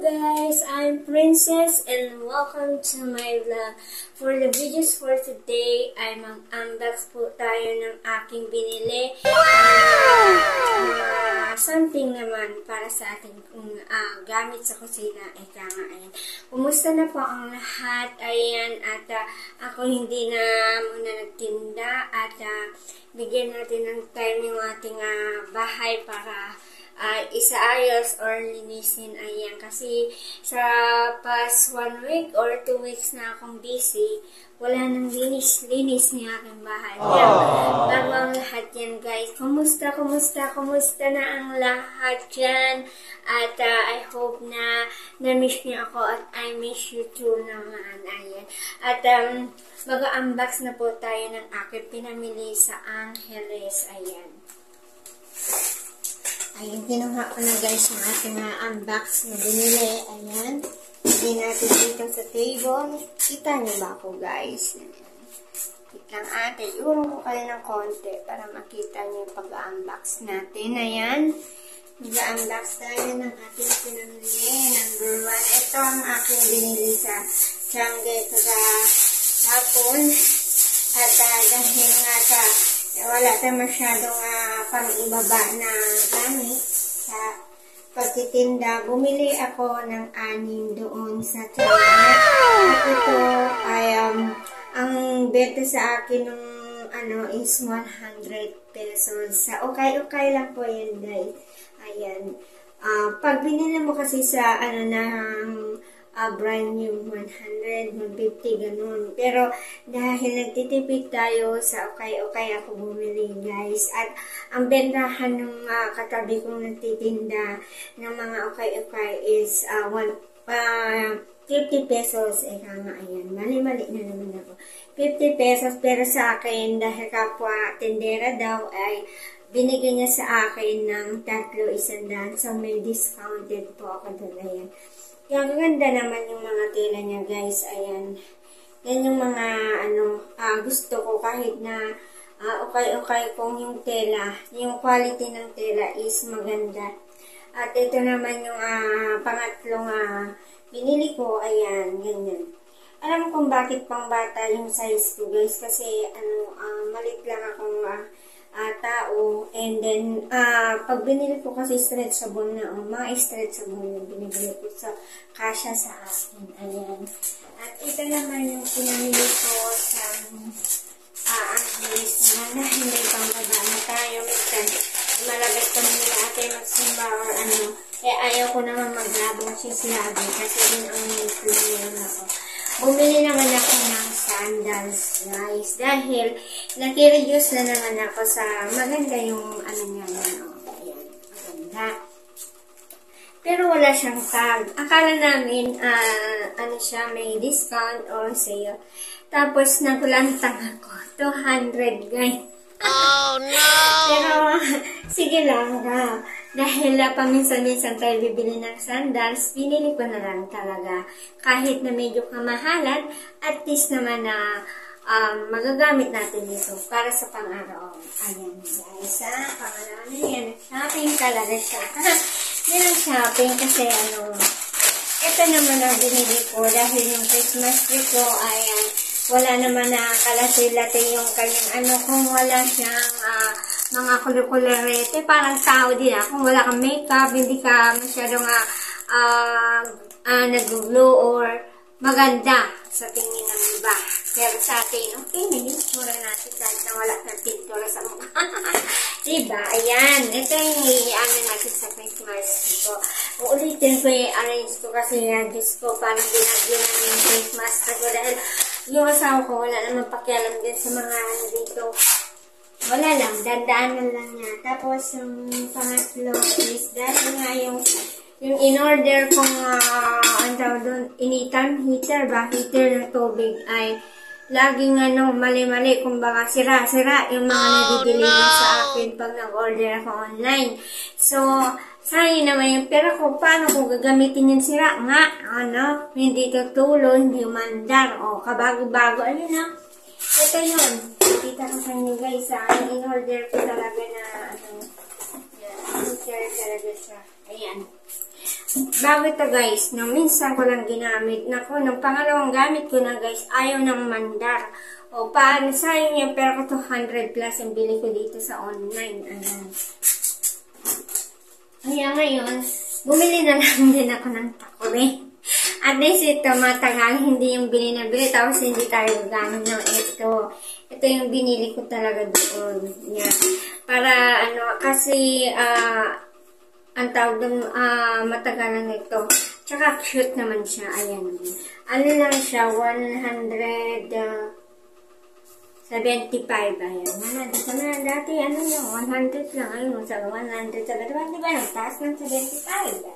guys, I'm Princess and welcome to my vlog. For the videos for today ay mag-unbox po tayo ng aking binili. Something naman para sa ating gamit sa kusina. Eka nga, ayan. Kumusta na po ang lahat? Ayan, at ako hindi na muna nagtinda at bigyan natin ng time yung ating bahay para isaayos or linisin. Ayan, kasi sa past 1 week or 2 weeks na akong busy, wala nang linis ng aking bahay. Pero bago ang lahat yan guys, kumusta na ang lahat dyan? At I hope na na-miss niyo ako at I miss you too naman. Ayan. At mag-unbox na po tayo ng aking pinamili sa Angeles. Ayan. Ayan, kinuha ko na guys yung ating unbox na binili. Ayan. Hindi natin dito sa table. Kita niyo ba ako guys? Ayan. Kitang ate. Iurong ko kayo ng konti para makita niyo yung pag-unbox natin. Ayan. Mag-unbox tayo ng ating pinamili. Number 1. Ito ang aking binili sa Shanghai hapon. At dahil nga sa wala tayong masyadong pang-ibaba na gamit sa pagtitinda. Bumili ako ng 6 doon sa China. At ito ay ang benta sa akin ng is 100 pesos. Sa okay lang po yan guys. Ayan. Pag binili mo kasi sa brand new 100, 150, ganun. Pero dahil nagtitipid tayo sa okay ako bumili guys. At ang bentahan ng katabi kong nagtitinda ng mga okay is 50 pesos. Eka nga, ayan. Mali na naman ako. 50 pesos, pero sa akin, dahil kapwa tendera daw, ay binigyan niya sa akin ng 3 100. So may discounted po ako doon. Ayan. Kaya ganda naman yung mga tela niya guys. Ayan. Yan yung mga gusto ko kahit na okay kung yung tela, yung quality ng tela is maganda. At ito naman yung pangatlong binili ko. Ayan, ganyan. Alam mo kung bakit pang bata yung size ko guys, kasi malit lang akong tao. And then, pag binili ko kasi stretchable na, mga stretchable yung binibili ko sa kasya sa akin. Ayan. At ito naman yung pinamili ko sa Angeles na hindi pang baba na tayo. Minsan, malagay ko nila ate magsimba or eh ayaw ko naman maglabong sislabi kasi din ang nilipin ako. Bumili naman ako ng sandals, guys. Dahil, naki-reduce na naman ako sa maganda yung niya. Ayan, maganda. Pero wala siyang tag. Akala namin, siya, may discount or sale. Tapos, nagulantang ako. 200, guys. Oh, no! Pero, sige lang, dahil paminsan-minsan tayo bibili ng sandals, binili ko na lang talaga. Kahit na medyo kamahalan, at least naman na magagamit natin ito para sa pang-araw. Ayan guys, pangalaman na yan. Shopping talaga siya. Yan ang shopping kasi ito naman ang binili ko dahil yung Christmas tree ko ay wala naman na kalati-lati yung kanyang kung wala siyang mga kulay-kularete, parang tao din kung wala kang makeup, hindi ka masyadong nag-glow or maganda sa tingin ng iba. Pero sa atin, okay, nilitura natin kahit na wala ng pintura sa mukha. Diba? Ayan. Ito yung natin sa Christmas ko. Uulitin ko i-arrange ko kasi Diyos ko, parang binagyan namin yung Christmas ko dahil yung asawa ko wala naman pakialam din sa mga dito. Wala lang, dandaanan lang niya. Tapos, yung pangatlo is, dahil nga yung in-order kong, initan, heater ng tubig, ay, laging mali-mali, kumbaga sira-sira yung mga nadi-deliver sa akin pag nag-order ako online. So, sayang naman yung pera ko, paano ko gagamitin yung sira? Hindi tutulo, hindi umandar, kabago-bago, ito yun. Kita ko sa inyo guys, in-order ko talaga na, heater talaga siya. Ayan. bago ito guys, no, minsan ko lang ginamit. Naku, nung pangalawang gamit ko na guys, ayaw ng mandar. O, paano sayang yan, pero 200 plus ang bili ko dito sa online. Ayan. Kaya ngayon, bumili na lang din ako ng takore. At least ito, matagal, hindi yung binili, tapos hindi tayo gamit ng ito. Ito yung binili ko talaga doon. Yan. Para, ano, kasi, ang tawag doon, matagalan nito. Tsaka cute naman siya. Ayan. Ano lang siya, 175. Ayan. 100 na dati, ano yung 100 lang. Ayun, sa 100. Sa di ba, nagtaas ng 75.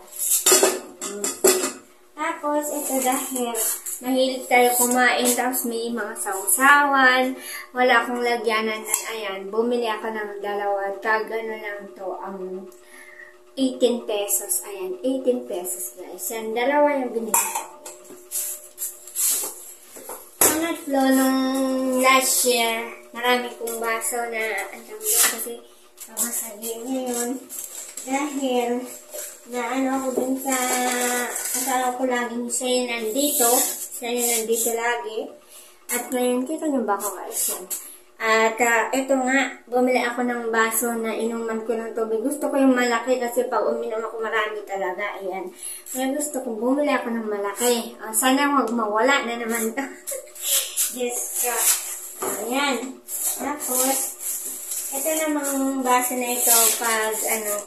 Tapos, ito dahil mahilig tayo kumain, tapos may mga sausawan, wala akong lagyanan na, ayan, bumili ako ng dalawa, gano lang to, 18 pesos, ayan, 18 pesos guys, yan, dalawa yung binili ko. Pangatlo, nung last year, marami kong baso na, kasi, babasagin ngayon, dahil, na ano ako dun sa kasama ko laging siya nandito lagi. At ngayon, kita nyo ba ako guys yan? At ito nga, bumili ako ng baso na inuman ko ng tubig. Gusto ko yung malaki kasi pag uminom ako marami talaga. Ayan. Kaya gusto ko bumili ako ng malaki. Sana huwag mawala na naman ito. Yes. Ayan. Tapos, ito namang baso na ito pag,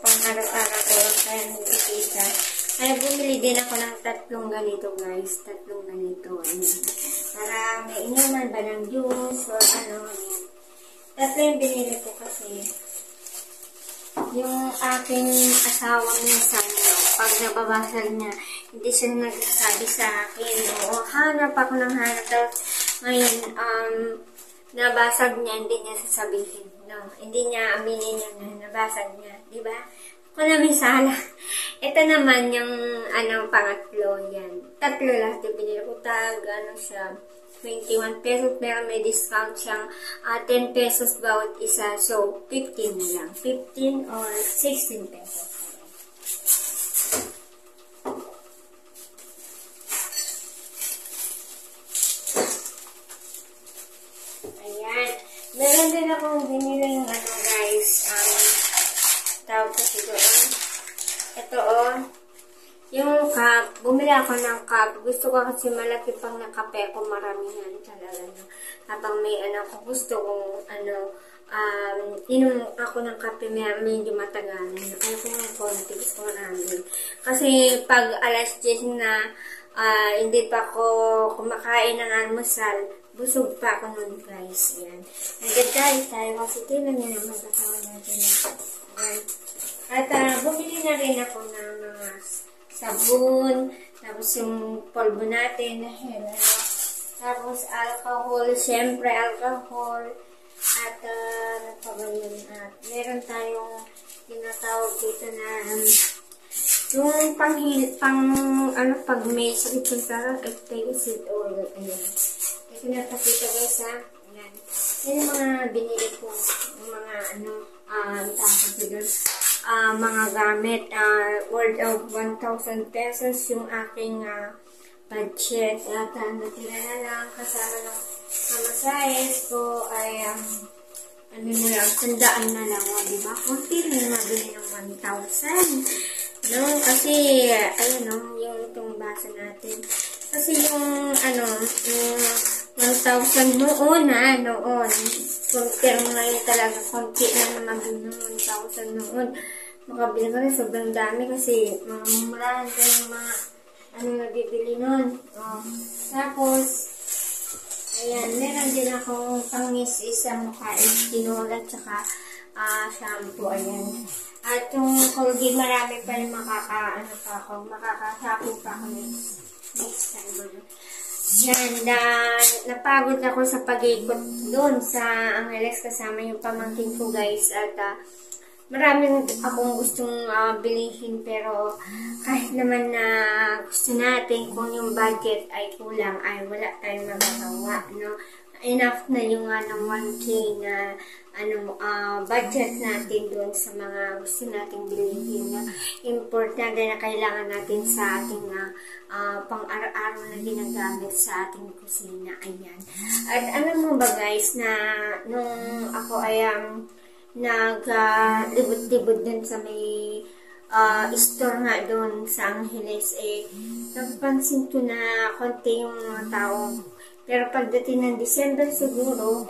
pang araw-araw ko kaya nakikita. Kaya bumili din ako ng 3 ganito guys. 3 ganito. Ayan. Para may inuman ba ng juice or ano. Ayan. 3 yung binili ko kasi yung aking asawa minsan, pag nababasag niya, hindi siya nagsasabi sa akin. O, hanap ako ng hanap. Ngayon, nabasag niya, hindi niya sasabihin. No, hindi niya aminin na nabasag niya, di ba? Ako namin sala. Ito naman yung pangatlo yan. 3 lang ito binili ko siya 21 pesos pero may discount siyang 10 pesos bawat isa. So 15 na lang. 15 or 16 pesos. Meron din akong binili yung guys, tawag ko siguro. Ito yung cup. Bumili ako ng cup. Gusto ko kasi malaki pang nakape ko, maramihan talaga. No? Habang may ko, gusto kong inom ako ng kape, medyo matagalan. Ayaw ko ng konti, gusto ko namin. Kasi pag alas 10 na, hindi pa ako kumakain ng almusal, busog pa ako nun guys. Yan. Nagdadahil tayo kasi tinan niya naman katawan natin. Yan. At bumili na rin ako ng mga sabon, tapos yung polvo natin na hela, tapos alcohol, syempre alcohol, at meron tayong tinatawag dito na yung pag may sakit yung sarang, seed oil, ayan. Pinapakita guys ha. Ayan. Yan yung mga binili ko. Yung mga mga gamit. Worth of 1,000 pesos yung aking budget. At natira na lang kasama ng masayes ko ay na lang, 100 na lang. Diba? Kunti na mabili ng 1,000. No? Kasi, ayun yung itong basa natin. Kasi yung, 1,000 noon. Pero ngayon talaga, konti na naman ng 1,000 noon. Makabili ko rin, sobrang dami kasi mura rin yung mga nabibili noon. Tapos, ayan, meron din akong pangis isang mukha, tinola, tsaka shampoo, ayan. At yung Colgate, marami pa rin makakasapo pa ako next time. Yan, napagod ako sa pag-ikot doon sa Angeles kasama yung pamangkin ko guys. At maraming akong gustong bilihin pero kahit naman na gusto natin kung yung budget ay kulang ay wala tayong magagawa. No? enough na yung ng 1K na budget natin doon sa mga gusto nating bilhin na importante na kailangan natin sa ating pang-araw-araw na ginagamit sa ating kusina. Ayan. At alam mo ba guys na nung ako ay naglibot-libot din sa may store nga doon sa Angeles, napansin ko na konti yung mga tao. Pero pagdating ng December siguro,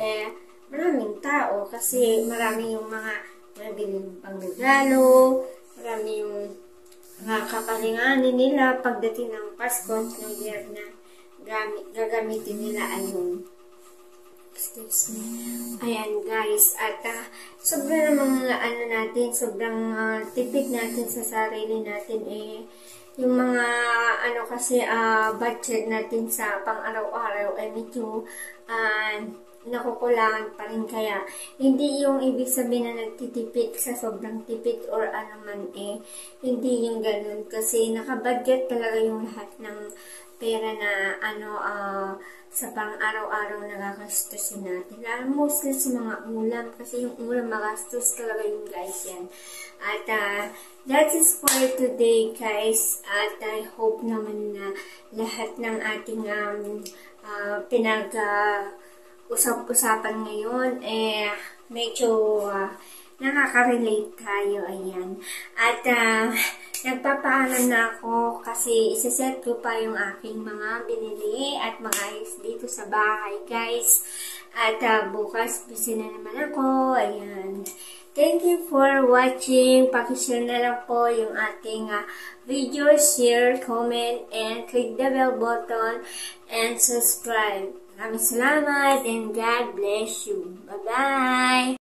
maraming tao kasi marami yung mga nabiling pang-regalo, marami yung mga kapalinganin nila pagdating ng Pasko, New Year na gagamitin nila. Ayun. Excuse me. Ayan guys, at sobrang naman sobrang tipid natin sa sarili natin yung mga kasi budget natin sa pang-araw-araw ay medyo nakukulangan pa rin, kaya hindi yung ibig sabihin na nagtitipid sa sobrang tipid or hindi yung ganun, kasi nakabudget talaga yung lahat ng pera na sa pang-araw-araw na gagastusin natin. Mostly sa mga ulam, kasi yung ulam magastos talaga yung guys yan. At that is for today guys, at I hope naman na lahat ng ating usap-usapan ngayon medyo nakaka-relate tayo. Ayan. At nagpapaalam na ako kasi isa-set ko pa yung aking mga binili at mga ayos dito sa bahay guys. At bukas busy na naman ako. Ayan. Thank you for watching. Pakishare na lang po yung ating video, share, comment, and click the bell button and subscribe. Maraming salamat and God bless you. Bye-bye!